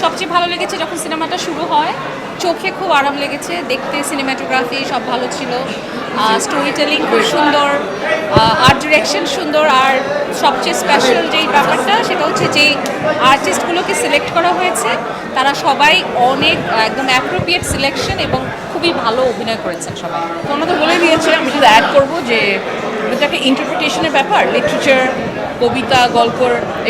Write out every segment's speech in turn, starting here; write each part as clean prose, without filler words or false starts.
সবচেয়ে ভালো লেগেছে যখন সিনেমাটা শুরু হয়, চোখে খুব আরাম লেগেছে দেখতে, সিনেমাটোগ্রাফি সব ভালো ছিল, স্টোরি টেলিং খুব সুন্দর, আর্ট ডিরেকশন সুন্দর, আর সবচেয়ে স্পেশাল যেই ব্যাপারটা সেটা হচ্ছে যে আর্টিস্টগুলোকে সিলেক্ট করা হয়েছে তারা সবাই অনেক একদম অ্যাপ্রোপ্রিয়েট সিলেকশন এবং খুবই ভালো অভিনয় করেছেন সবাই। কোনো তো বলে দিয়েছে, আমি শুধু অ্যাড করবো যে এটা একটা ইন্টারপ্রিটেশনের ব্যাপার, লিটারেচার, কবিতা, গল্প,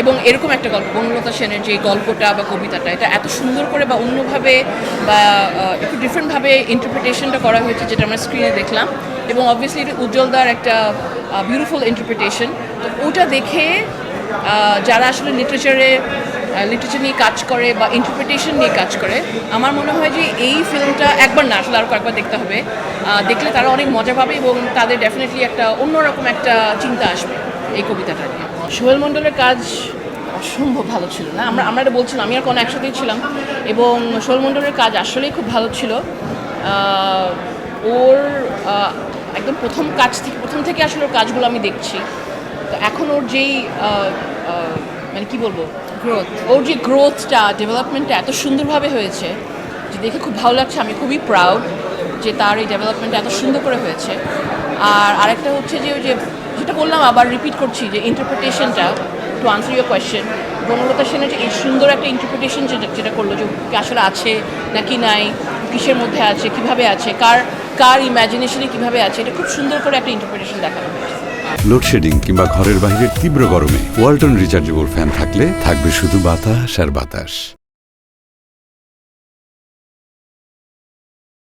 এবং এরকম একটা গল্প বনলতা সেনের যে গল্পটা বা কবিতাটা এটা এত সুন্দর করে বা অন্যভাবে বা একটু ডিফারেন্টভাবে ইন্টারপ্রিটেশনটা করা হয়েছে, যেটা আমরা স্ক্রিনে দেখলাম, এবং অবভিয়াসলি এটা উজ্জ্বলদার একটা বিউটিফুল ইন্টারপ্রিটেশন। তো ওটা দেখে যারা আসলে লিটারেচার নিয়ে কাজ করে বা ইন্টারপ্রিটেশন নিয়ে কাজ করে, আমার মনে হয় যে এই ফিল্মটা একবার না আসলে আরও কয়েকবার দেখতে হবে। দেখলে তারা অনেক মজা পাবে এবং তাদের ডেফিনেটলি একটা অন্যরকম একটা চিন্তা আসবে এই কবিতাটা নিয়ে। সোহেল মণ্ডলের কাজ অসম্ভব ভালো ছিল না, আমরা এটা বলছিলাম, আমি আর কোনো একসাথেই ছিলাম, এবং সোহেল মণ্ডলের কাজ আসলেই খুব ভালো ছিল। ওর একদম প্রথম থেকে আসলে ওর কাজগুলো আমি দেখছি, তো এখন ওর যেই মানে কি বলবো, ওর যে গ্রোথটা, ডেভেলপমেন্টটা এত সুন্দরভাবে হয়েছে যে দেখে খুব ভালো লাগছে। আমি খুবই প্রাউড যে তার এই ডেভেলপমেন্টটা এত সুন্দর করে হয়েছে। আর আরেকটা হচ্ছে যে ওই যে যেটা বললাম, আবার রিপিট করছি, যে ইন্টারপ্রিটেশনটা, to answer your question, Banalata সেনের যে এই সুন্দর একটা ইন্টারপ্রিটেশন যেটা করলো, যে কি আসলে আছে নাকি নাই, কিসের মধ্যে আছে, কিভাবে আছে, কার ইম্যাজিনেশনে কিভাবে আছে, এটা খুব সুন্দর করে একটা ইন্টারপ্রিটেশন দেখানো হয়েছে। লোডশেডিং কিংবা ঘরের বাইরের তীব্র গরমে ওয়ালটন রিচার্জেবল ফ্যান থাকলে থাকবে শুধু বাতাস আর বাতাস।